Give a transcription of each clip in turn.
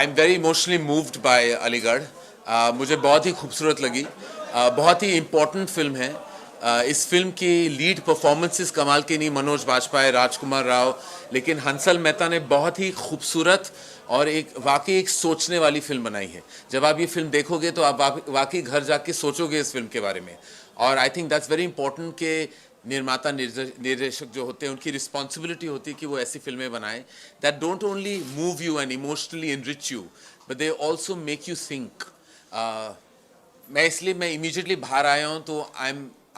I am very emotionally moved by Aligarh. मुझे बहुत ही खूबसूरत लगी। बहुत ही इम्पोर्टेंट फिल्म है। इस फिल्म की लीड परफॉर्मेंसेस कमाल की नहीं, मनोज बाजपेयी, राजकुमार राव, लेकिन हंसल मेहता ने बहुत ही खूबसूरत और एक वाकई एक सोचने वाली फिल्म बनाई है। जब आप ये फिल्म देखोगे तो आप वाकई घर जाके सोचोगे इस फिल्म के बारे में। और I think that's very important कि निर्माता निर्देशक जो होते हैं उनकी रिस्पॉन्सिबिलिटी होती है कि वो ऐसी फिल्में बनाएं that don't only move you and emotionally enrich you but they also make you think. मैं इमीडिएटली बाहर आया हूँ तो I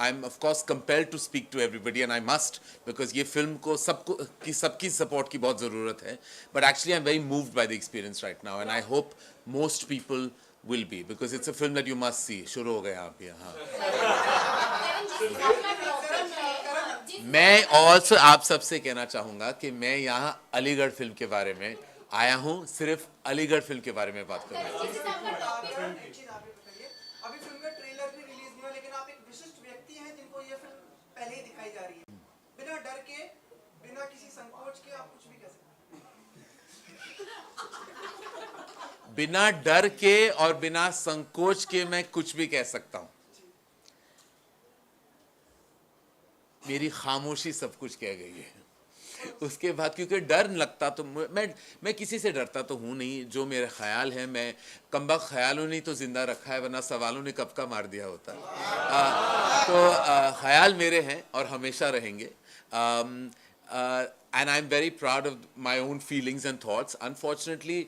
am of course compelled to speak to everybody and I must, because ये फिल्म को सबकी सपोर्ट की बहुत ज़रूरत है। But actually I am very moved by the experience right now and I hope most people will be, because it's a film that you must see. शुरू हो गया आप यहाँ। मैं ऑल्सो आप सबसे कहना चाहूँगा कि मैं यहाँ अलीगढ़ फिल्म के बारे में आया हूँ, सिर्फ अलीगढ़ फिल्म के बारे में बात करूँगा। अभी फिल्म का ट्रेलर भी रिलीज नहीं हुआ, लेकिन आप एक विशिष्ट व्यक्ति हैं जिनको ये फिल्म पहले ही दिखाई जा रही है। बिना डर के, बिना किसी संकोच के आप कुछ भी कह सकते हैं। बिना डर के और बिना संकोच के मैं कुछ भी कह सकता हूँ। मेरी खामोशी सब कुछ कह गई है। उसके बाद क्योंकि डर लगता तो मैं किसी से डरता तो हूँ नहीं। जो मेरे ख्याल है, मैं कमबख्त ख्यालों ने तो जिंदा रखा है, वरना सवालों ने कब का मार दिया होता। तो ख्याल मेरे हैं और हमेशा रहेंगे। And I am very proud of my own feelings and thoughts. Unfortunately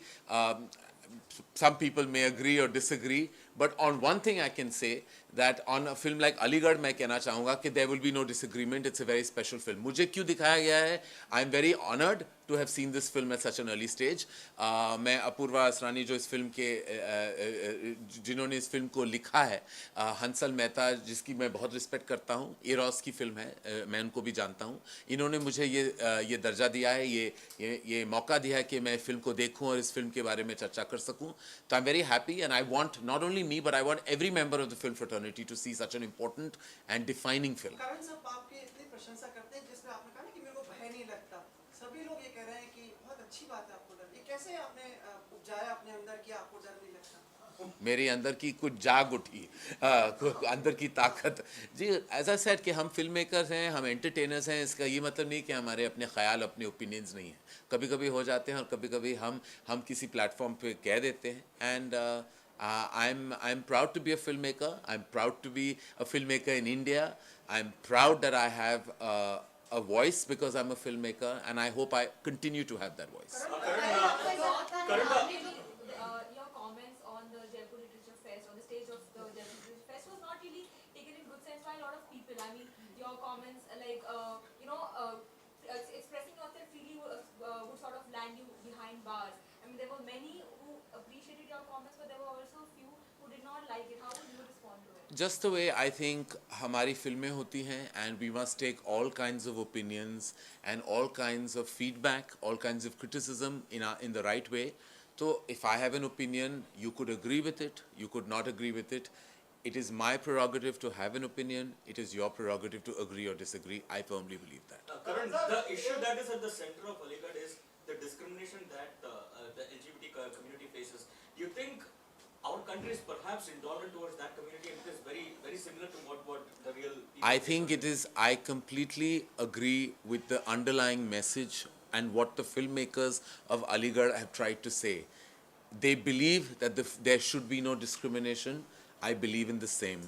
some people may agree or disagree, but on one thing I can say that on a film like Aligarh मैं कहना चाहूँगा कि there will be no disagreement. It's a very special film. मुझे क्यों दिखाया गया है? I am very honored to have seen this film at such an early stage. मैं अपूर्वा असरानी जो इस फिल्म के जिन्होंने इस फिल्म को लिखा है, हंसल मेहता जिसकी मैं बहुत रिस्पेक्ट करता हूँ, एरोस की फिल्म है, मैं उनको भी जानता हूँ। इन्होंने मुझे ये दर्जा दिया है, ये मौका दिया है कि मैं फिल्म को देखूँ और इस फिल्म के बारे में चर्चा कर सकूँ। तो I am very happy and I want not only me but I want every member of the film fraternity to see such an important and defining film. Karan साहब आपकी इतनी प्रशंसा करते हैं, जिसमें आपने कहा ना कि मेरे को भय नहीं लगता, सभी लोग ये कह रहे हैं कि बहुत अच्छी बात है आपको डर। ये कैसे आपने उपजाया अपने अंदर कि आपको डर नहीं लगता? मेरे अंदर की कुछ जाग उठी, अंदर की ताकत जी। एज आई सेड कि हम फिल्म मेकर्स हैं, हम एंटरटेनर्स हैं। इसका ये मतलब नहीं कि हमारे अपने ख्याल, अपने ओपिनियंस नहीं हैं। कभी कभी हो जाते हैं और कभी कभी हम किसी प्लेटफॉर्म पे कह देते हैं। And I am proud to be a film maker. I am proud to be a film maker in India. I am proud that I have a voice because I'm a filmmaker, and I hope I continue to have that voice. Your comments on the Jaipur Literature Fest, on the stage of the Jaipur Literature Fest, was not really taken in good sense by a lot of people. I mean, your comments, expressing yourself freely would sort of land you behind bars. I mean, there were many who appreciated your comments, but there were also a few who did not like it. How would you respond to it? Just the way I think हमारी फिल्में होती हैं, and we must take all kinds of opinions and all kinds of feedback, all kinds of criticism in the right way. So if I have an opinion, you could agree with it, you could not agree with it. It is my prerogative to have an opinion. It is your prerogative to agree or disagree. I firmly believe that. Karan, the issue that is at the center of Aligarh is the discrimination that the LGBT community faces. Do you think our country is perhaps intolerant towards that community, and it is very, very similar to what the real people I face? think it is, I completely agree with the underlying message and what the filmmakers of Aligarh have tried to say. They believe that there should be no discrimination. I believe in the same.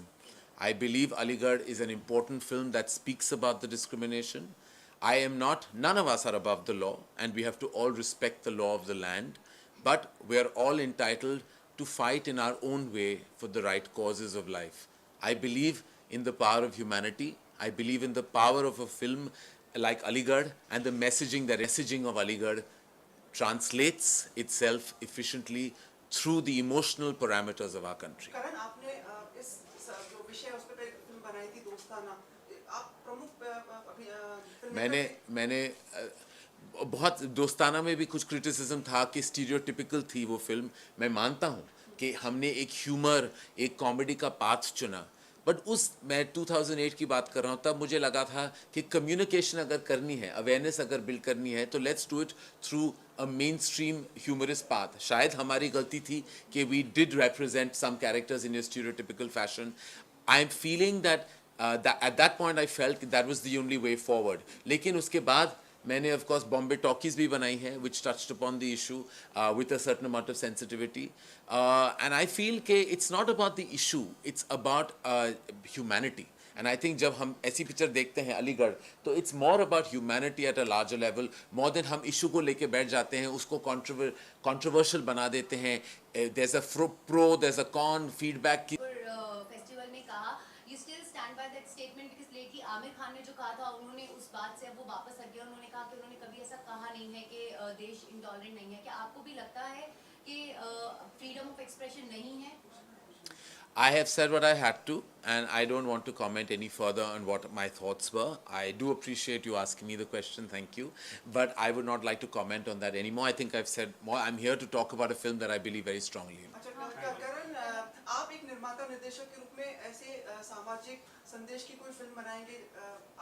I believe Aligarh is an important film that speaks about the discrimination. I am not, none of us are above the law, and we have to all respect the law of the land. But we are all entitled to fight in our own way for the right causes of life. I believe in the power of humanity. I believe in the power of a film like Aligarh, and the messaging of Aligarh translates itself efficiently through the emotional parameters of our country. करण, आपने इस जो विषय उस पे film बनाई थी दोस्ताना, आप प्रमुख मैंने बहुत दोस्ताना में भी कुछ क्रिटिसिज्म था कि स्टीरियोटिपिकल थी वो फिल्म। मैं मानता हूँ कि हमने एक ह्यूमर, एक कॉमेडी का पाथ चुना, बट मैं 2008 की बात कर रहा हूँ, तब मुझे लगा था कि कम्युनिकेशन अगर करनी है, अवेयरनेस अगर बिल्ड करनी है, तो let's do it through a mainstream humorous path. शायद हमारी गलती थी कि we did represent some characters in a stereotypical fashion. I'm feeling that at that point I felt that was the only way forward. लेकिन उसके बाद मैंने of course Bombay Talkies भी बनाई है, which touched upon the issue with a certain amount of sensitivity. And I feel कि it's not about the issue, it's about humanity. And I think जब हम ऐसी पिक्चर देखते हैं अलीगढ़ तो it's more about humanity at a larger level, more than हम issue को लेके बैठ जाते हैं, उसको controversial बना देते हैं. There's a pro, there's a con, feedback की फेस्टिवल में कहा you still stand by that statement because लेकी आमिर खान ने जो कहा था उन्होंने उस बात से अब वो वापस आ गया. उन्होंने कहा कि उन्होंने कभी ऐसा कहा नहीं है कि देश इंटॉलरेंट नहीं है. क्या आपको भी लगता है कि फ्रीडम ऑफ एक्सप्रेशन नहीं है? I have said what I had to, and I don't want to comment any further on what my thoughts were. I do appreciate you asking me the question, thank you. But I would not like to comment on that anymore. I think I've said more. I'm here to talk about a film that I believe very strongly in. अच्छा करण, आप एक निर्माता निर्देशक के रूप में ऐसे सामाजिक संदेश की कोई फिल्म बनाएंगे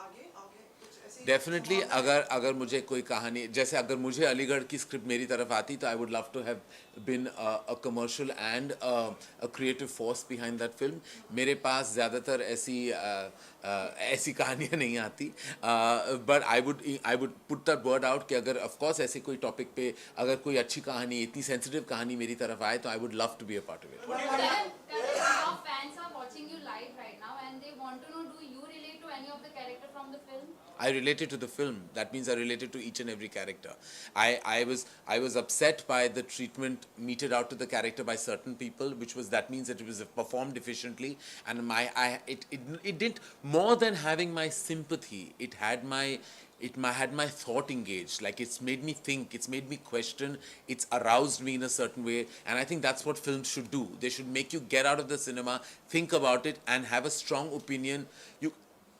आगे आगे कुछ ऐसी डेफिनेटली संभावना है? अगर मुझे कोई कहानी जैसे अगर मुझे अलीगढ़ की स्क्रिप्ट मेरी तरफ आती तो I would love to have been a commercial and a creative force behind that film. मेरे पास ज़्यादातर ऐसी कहानियाँ नहीं आती, but I would put that word out कि अगर ऑफ कोर्स ऐसे कोई टॉपिक पे अगर कोई अच्छी कहानी, इतनी सेंसिटिव कहानी मेरी तरफ आए तो I would love to be a part of it. Your fans are watching you live right now and they want to know, do you relate to any of the character from the film? I related to the film. That means I related to each and every character. I was upset by the treatment meted out to the character by certain people, that means that it was performed efficiently, and it didn't, more than having my sympathy, it had my thought engaged. Like, it's made me think, it's made me question, it's aroused me in a certain way, and I think that's what films should do. They should make you get out of the cinema, think about it, and have a strong opinion.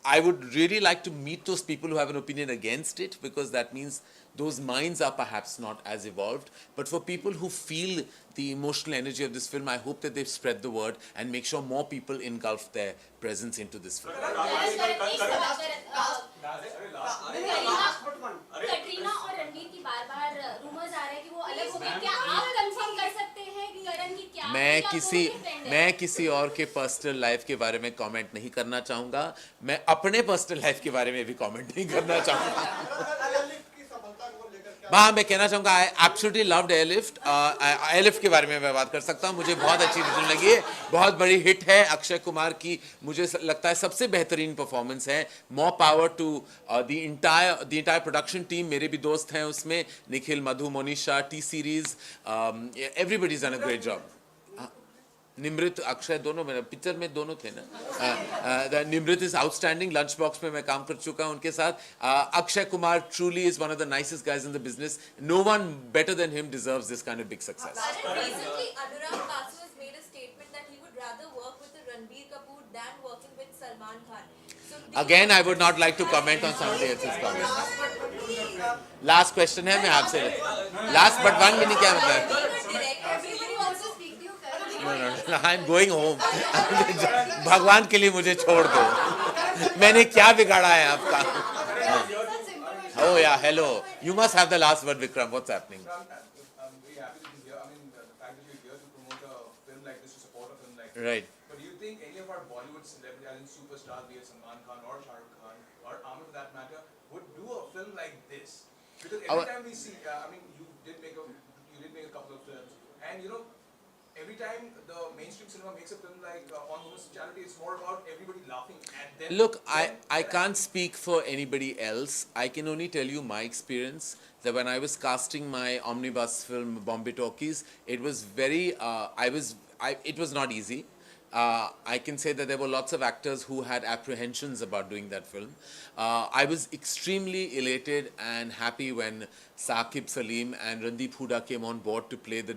I would really like to meet those people who have an opinion against it, because that means those minds are perhaps not as evolved. But for people who feel the emotional energy of this film, I hope that they spread the word and make sure more people engulf their presence into this film. Last but one Katrina और रणवीर की बार-बार rumours आ रहे हैं कि वो अलग हो गए. क्या आप कंफर्म कर सकते हैं कि करण की क्या मैं किसी और के पर्सनल लाइफ के बारे में कमेंट नहीं करना चाहूँगा. मैं अपने पर्सनल लाइफ के बारे में भी कमेंट नहीं करना चाहूँगा. हाँ, मैं कहना चाहूँगा I absolutely loved airlift. Airlift के बारे में मैं बात कर सकता हूँ. मुझे बहुत अच्छी फिल्म लगी है, बहुत बड़ी हिट है. अक्षय कुमार की मुझे लगता है सबसे बेहतरीन परफॉर्मेंस है. More power to the entire production team. मेरे भी दोस्त हैं उसमें, Nikhil, Madhu, Monisha, T Series, everybody is done a great job. Nimrat, Akshay दोनों में पिक्चर में दोनों थे ना. Nimrat is outstanding. Lunch box में मैं काम कर चुका हूं उनके साथ. Akshay Kumar truly is one of the nicest guys in the business. No one better than him deserves this kind of big success. Recently, Anurag Basu has made a statement that he would rather work with Ranbir Kapoor than working with Salman Khan. So Again, I would not like to comment on somebody else's comment. Last question है, मैं आपसे last but one में नहीं, क्या मतलब? Everybody wants to speak to you, Karan. I am going home. भगवान के लिए मुझे छोड़ दो. मैंने क्या बिगाड़ा है आपका? Oh yeah, hello. You must have the last word, Vikram. What's happening? I'm very happy to be here. I mean, the fact that you're here to promote a film like this, to support a film like this. Right. But do you think any of our Bollywood celebrities, as in superstars, be it Salman Khan or Shah Rukh Khan or Amir for that matter, would do a film like this? Because every time we see, I mean, you did make a couple of films, and you know, every time the mainstream cinema makes a film like on homosexuality, it's more about everybody laughing at them. Look, I can't speak for anybody else. I can only tell you my experience, that when I was casting my omnibus film Bombay Talkies, it was very, it was not easy. I can say that there were lots of actors who had apprehensions about doing that film. I was extremely elated and happy when Saqib Salim and Randeep Hooda came on board to play the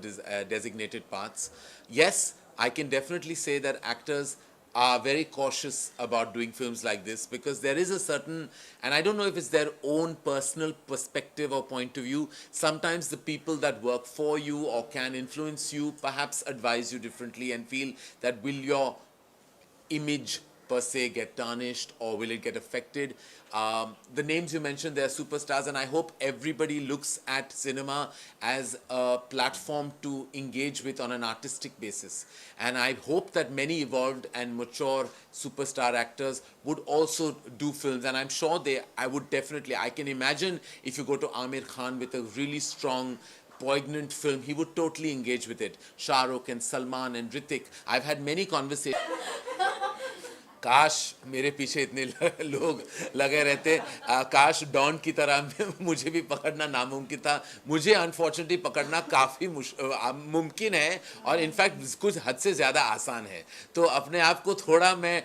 designated parts. Yes, I can definitely say that actors are very cautious about doing films like this, because there is a certain, and I don't know if it's their own personal perspective or point of view, sometimes the people that work for you or can influence you perhaps advise you differently and feel that will your image per se get tarnished, or will it get affected? The names you mentioned, they are superstars, and I hope everybody looks at cinema as a platform to engage with on an artistic basis. And I hope that many evolved and mature superstar actors would also do films, and I'm sure I can imagine if you go to Amir Khan with a really strong, poignant film, he would totally engage with it. Shah Rukh and Salman and Hrithik. I've had many conversations. काश मेरे पीछे इतने लोग लगे रहते, काश don की तरह मुझे भी पकड़ना नामुमकिन था. मुझे अनफॉर्चुनेटली पकड़ना काफ़ी मुमकिन है, और इनफैक्ट कुछ हद से ज़्यादा आसान है. तो अपने आप को थोड़ा मैं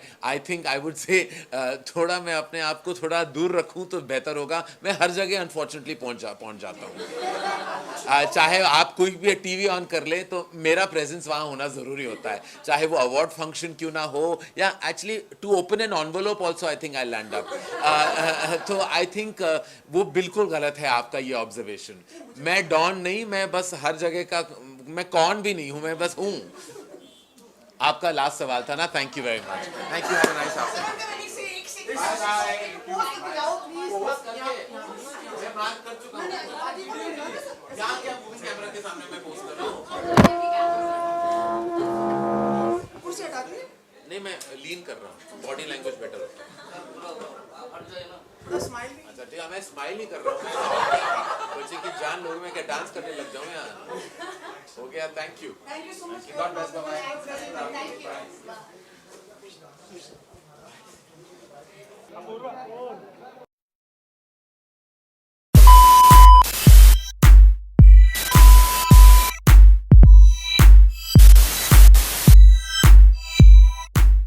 थोड़ा मैं अपने आप को थोड़ा दूर रखूं तो बेहतर होगा. मैं हर जगह अनफॉर्चुनेटली पहुंच जाता हूं. चाहे आप कोई भी टीवी ऑन कर ले तो मेरा प्रेजेंस वहाँ होना ज़रूरी होता है, चाहे वो अवार्ड फंक्शन क्यों ना हो, या actually to open an envelope also I think I'll land up. तो I think वो बिल्कुल गलत है आपका ये ऑब्जर्वेशन. मैं डॉन नहीं, मैं बस हर जगह का, मैं कौन भी नहीं हूँ, मैं बस हूँ. आपका लास्ट सवाल था ना. Thank you very much. Thank you. Have a nice afternoon. मैं बात कर चुका हूँ. यहाँ क्या मूवी कैमरा के सामने मैं पोस्ट कर रहा हूँ. कुर्सी हटा दी. नहीं, मैं लीन कर रहा हूँ, बॉडी लैंग्वेज बेटर होता है. थोड़ा स्माइल भी. अच्छा ठीक है, मैं स्माइल ही कर रहा हूँ. बच्चे की जान लोग, मैं क्या डांस करने लग जाऊँ यहाँ. हो गया. Thank you. Thank you so much. God bless. Bye. Thank you.